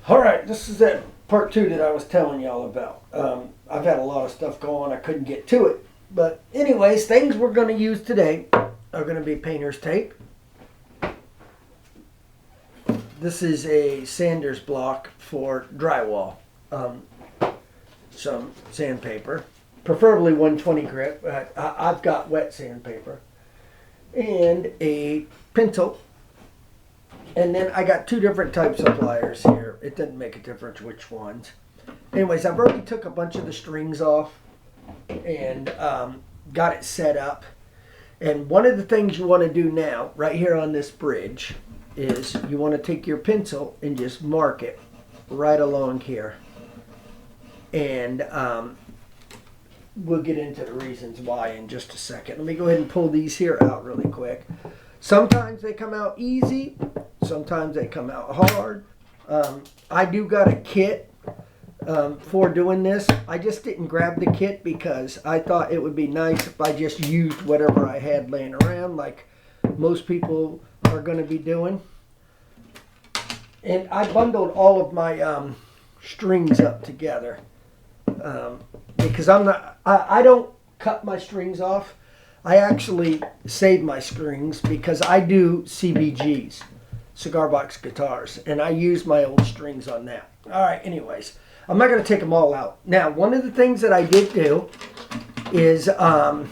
All right, this is that part two that I was telling y'all about. I've had a lot of stuff go on. I couldn't get to it. But anyways, things we're going to use today are going to be painter's tape. This is a Sanders block for drywall. Some sandpaper, preferably 120 grit, but I've got wet sandpaper. And a pencil. And then I got two different types of pliers here. It doesn't make a difference which ones. Anyways, I've already took a bunch of the strings off and got it set up. And one of the things you want to do now, right here on this bridge, is you want to take your pencil and just mark it right along here. And we'll get into the reasons why in just a second. Let me go ahead and pull these here out really quick. Sometimes they come out easy. Sometimes they come out hard. I do got a kit for doing this. I just didn't grab the kit because I thought it would be nice if I just used whatever I had laying around like most people are going to be doing. And I bundled all of my strings up together because I don't cut my strings off. I actually save my strings because I do CBGs, cigar box guitars, and I use my old strings on that. All right, anyways, I'm not going to take them all out. Now, one of the things that I did do is I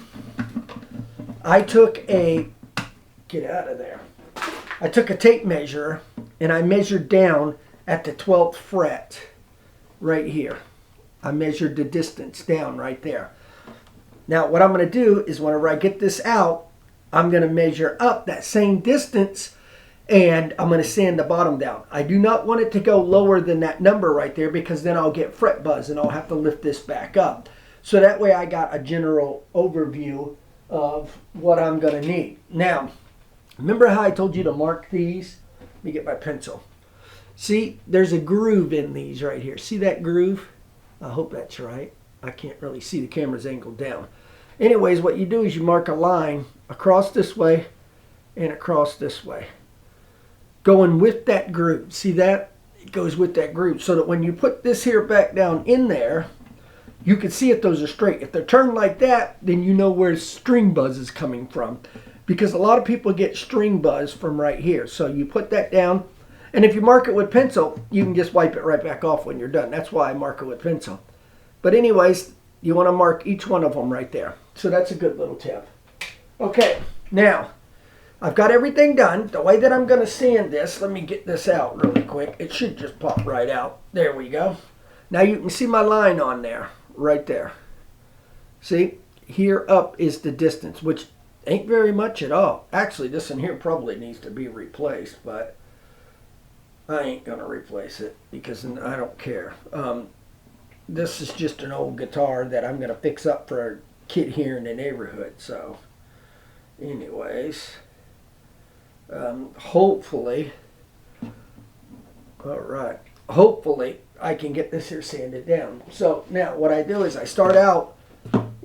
took a, get out of there, I took a tape measure and I measured down at the 12th fret right here. I measured the distance down right there. Now, what I'm going to do is whenever I get this out, I'm going to measure up that same distance and I'm going to sand the bottom down. I do not want it to go lower than that number right there because then I'll get fret buzz and I'll have to lift this back up. So that way I got a general overview of what I'm going to need. Now, remember how I told you to mark these? Let me get my pencil. See, there's a groove in these right here. See that groove? I hope that's right. I can't really see, the camera's angled down. Anyways, what you do is you mark a line across this way and across this way. Going with that groove. See that? It goes with that groove. So that when you put this here back down in there, you can see if those are straight. If they're turned like that, then you know where string buzz is coming from. Because a lot of people get string buzz from right here. So you put that down. And if you mark it with pencil, you can just wipe it right back off when you're done. That's why I mark it with pencil. But anyways, you want to mark each one of them right there. So that's a good little tip. Okay, now, I've got everything done. The way that I'm going to sand this, let me get this out really quick. It should just pop right out. There we go. Now you can see my line on there, right there. See, here up is the distance, which ain't very much at all. Actually, this in here probably needs to be replaced, but I ain't going to replace it because I don't care. This is just an old guitar that I'm going to fix up for a kid here in the neighborhood. So, anyways, hopefully, all right, hopefully I can get this here sanded down. So now what I do is I start out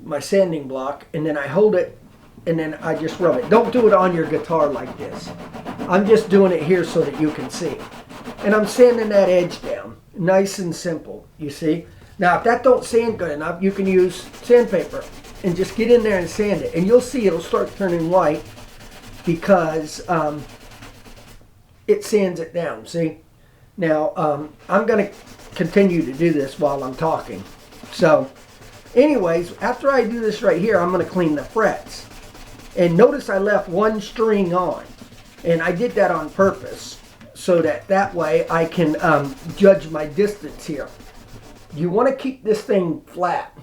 my sanding block and then I hold it and then I just rub it. Don't do it on your guitar like this. I'm just doing it here so that you can see. And I'm sanding that edge down, nice and simple, you see. Now, if that don't sand good enough, you can use sandpaper and just get in there and sand it. And you'll see it'll start turning white because it sands it down, see? Now, I'm going to continue to do this while I'm talking. So, anyways, after I do this right here, I'm going to clean the frets. And notice I left one string on. And I did that on purpose so that way I can judge my distance here. You want to keep this thing flat.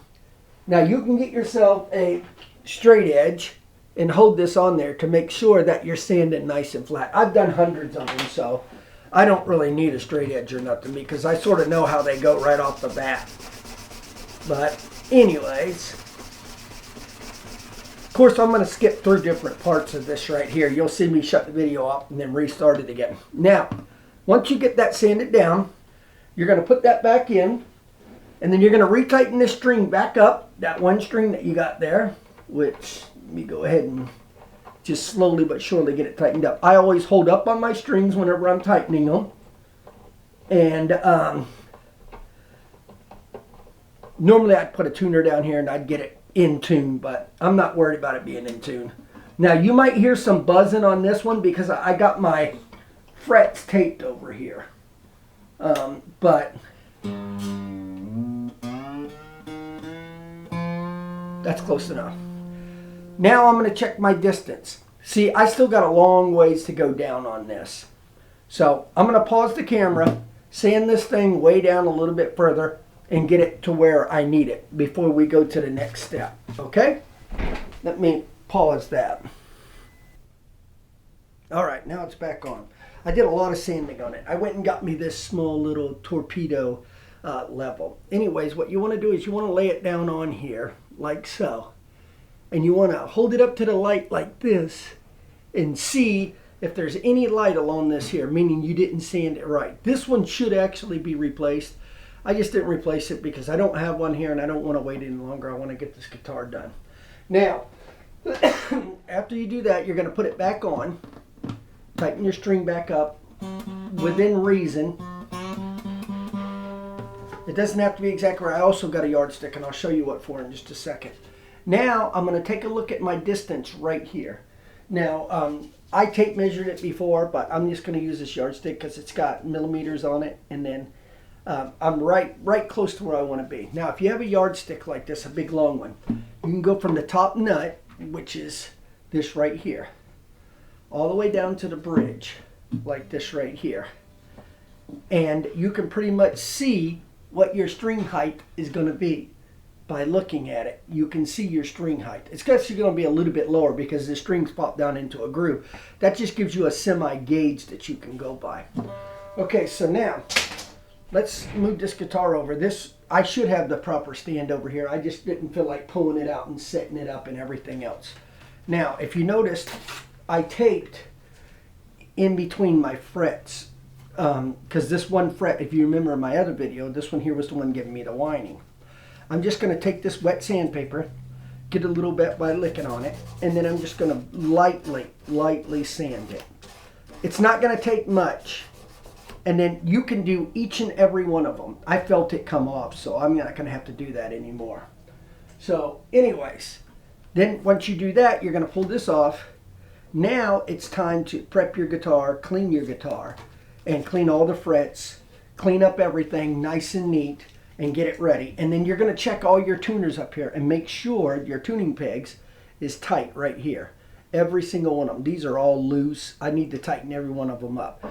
Now you can get yourself a straight edge and hold this on there to make sure that you're sanding nice and flat. I've done hundreds of them, so I don't really need a straight edge or nothing because I sort of know how they go right off the bat. But anyways, of course I'm going to skip through different parts of this right here. You'll see me shut the video off and then restart it again. Now, once you get that sanded down, you're going to put that back in. And then you're going to retighten this string back up, that one string that you got there, which, let me go ahead and just slowly but surely get it tightened up. I always hold up on my strings whenever I'm tightening them. And normally I'd put a tuner down here and I'd get it in tune, but I'm not worried about it being in tune. Now you might hear some buzzing on this one because I got my frets taped over here. But that's close enough. Now I'm going to check my distance. See, I still got a long ways to go down on this. So I'm going to pause the camera, sand this thing way down a little bit further, and get it to where I need it before we go to the next step. Okay? Let me pause that. All right, now it's back on. I did a lot of sanding on it. I went and got me this small little torpedo level. Anyways, what you want to do is you want to lay it down on here like so. And you want to hold it up to the light like this and see if there's any light along this here, meaning you didn't sand it right. This one should actually be replaced. I just didn't replace it because I don't have one here and I don't want to wait any longer. I want to get this guitar done. Now, after you do that, you're going to put it back on. Tighten your string back up within reason. It doesn't have to be exactly right. I also got a yardstick and I'll show you what for in just a second. Now I'm going to take a look at my distance right here. Now I tape measured it before, but I'm just going to use this yardstick because it's got millimeters on it, and then I'm right close to where I want to be. Now if you have a yardstick like this, a big long one, you can go from the top nut, which is this right here, all the way down to the bridge, like this right here. And you can pretty much see what your string height is going to be by looking at it. You can see your string height. It's actually going to be a little bit lower because the strings pop down into a groove. That just gives you a semi gauge that you can go by. Okay, so now let's move this guitar over. This, I should have the proper stand over here. I just didn't feel like pulling it out and setting it up and everything else. Now, if you noticed, I taped in between my frets because this one fret, if you remember in my other video, this one here was the one giving me the whining. I'm just going to take this wet sandpaper, get a little bit by licking on it, and then I'm just going to lightly sand it. It's not going to take much, and then you can do each and every one of them. I felt it come off, so I'm not going to have to do that anymore. So anyways, then once you do that, you're going to pull this off. Now it's time to prep your guitar, clean your guitar, and clean all the frets, clean up everything nice and neat, and get it ready. And then you're going to check all your tuners up here and make sure your tuning pegs is tight right here. Every single one of them. These are all loose. I need to tighten every one of them up.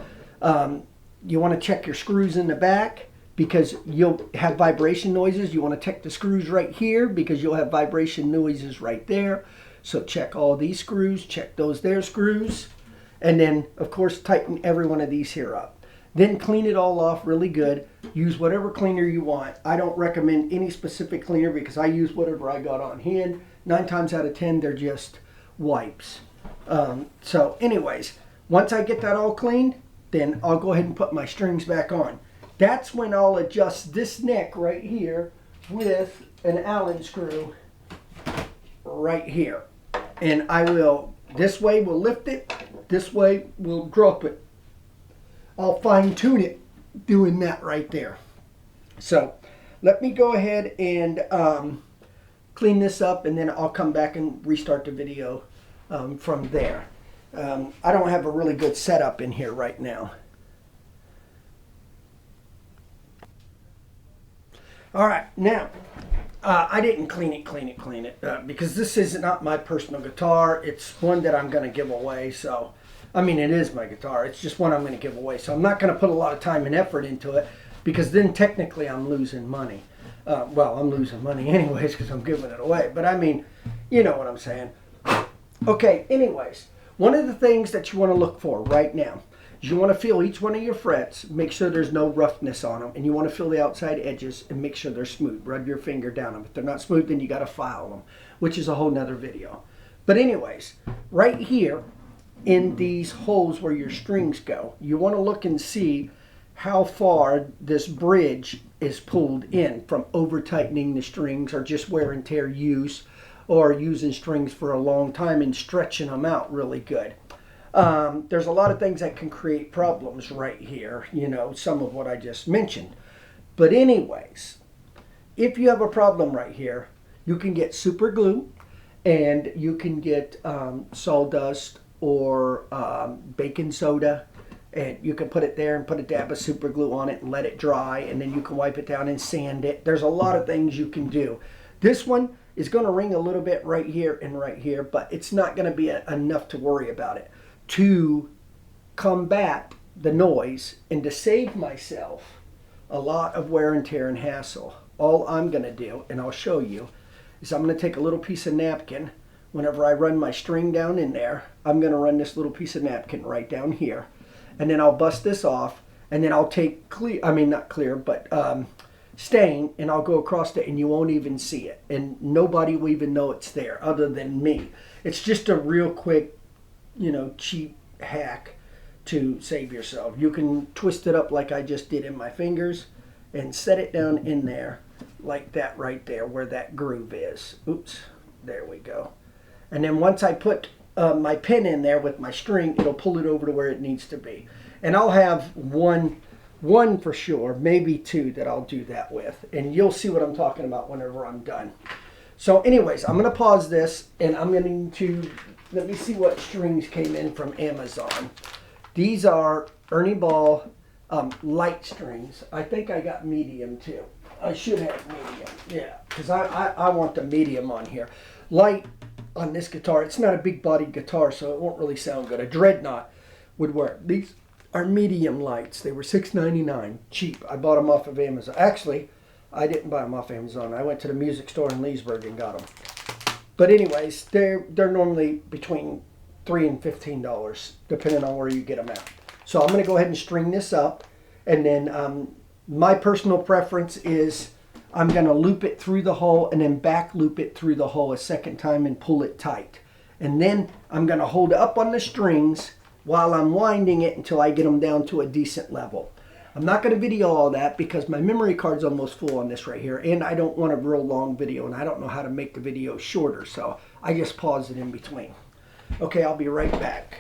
You want to check your screws in the back because you'll have vibration noises. You want to check the screws right here because you'll have vibration noises right there. So check all these screws, check those there screws, and then of course tighten every one of these here up. Then clean it all off really good. Use whatever cleaner you want. I don't recommend any specific cleaner because I use whatever I got on hand. 9 times out of 10, they're just wipes. So anyways, once I get that all cleaned, then I'll go ahead and put my strings back on. That's when I'll adjust this neck right here with an Allen screw right here. And I will, this way we'll lift it, this way we'll drop it. I'll fine tune it doing that right there. So let me go ahead and clean this up, and then I'll come back and restart the video from there. I don't have a really good setup in here right now. All right, now I didn't clean it because this is not my personal guitar. It's one that I'm going to give away. So, I mean, it is my guitar. It's just one I'm going to give away. So I'm not going to put a lot of time and effort into it because then technically I'm losing money. Well, I'm losing money anyways because I'm giving it away. But I mean, you know what I'm saying. Okay, anyways, one of the things that you want to look for right now is you want to feel each one of your frets, make sure there's no roughness on them, and you want to feel the outside edges and make sure they're smooth. Rub your finger down them. If they're not smooth, then you got to file them, which is a whole nother video. But anyways, right here in these holes where your strings go, you want to look and see how far this bridge is pulled in from over tightening the strings or just wear and tear use or using strings for a long time and stretching them out really good. There's a lot of things that can create problems right here, you know, some of what I just mentioned. But anyways, if you have a problem right here, you can get super glue, and you can get sawdust or baking soda, and you can put it there and put a dab of super glue on it and let it dry, and then you can wipe it down and sand it. There's a lot of things you can do. This one is going to ring a little bit right here and right here, but it's not going to be enough to worry about it. To combat the noise and to save myself a lot of wear and tear and hassle, all I'm going to do, and I'll show you, is I'm going to take a little piece of napkin. Whenever I run my string down in there, I'm going to run this little piece of napkin right down here, and then I'll bust this off, and then I'll take clear, I mean not clear, but stain, and I'll go across it, and you won't even see it, and nobody will even know it's there other than me. It's just a real quick, you know, cheap hack to save yourself. You can twist it up like I just did in my fingers and set it down in there like that right there where that groove is. Oops, there we go. And then once I put my pin in there with my string, it'll pull it over to where it needs to be. And I'll have one for sure, maybe two that I'll do that with. And you'll see what I'm talking about whenever I'm done. So anyways, I'm going to pause this, and I'm going to, let me see what strings came in from Amazon. These are Ernie Ball light strings. I think I got medium too. I should have medium, yeah, because I want the medium on here. Light on this guitar, it's not a big bodied guitar, so it won't really sound good. A Dreadnought would work. These are medium lights. They were $6.99, cheap. I bought them off of Amazon. Actually, I didn't buy them off Amazon. I went to the music store in Leesburg and got them. But anyways, they're normally between $3 and $15, depending on where you get them at. So I'm going to go ahead and string this up, and then my personal preference is I'm going to loop it through the hole and then back loop it through the hole a second time and pull it tight. And then I'm going to hold up on the strings while I'm winding it until I get them down to a decent level. I'm not going to video all that because my memory card's almost full on this right here, and I don't want a real long video, and I don't know how to make the video shorter, so I just pause it in between. Okay, I'll be right back.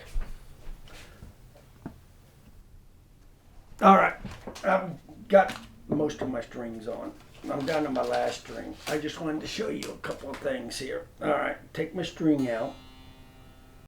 All right, I've got most of my strings on. I'm down to my last string. I just wanted to show you a couple of things here. All right, take my string out.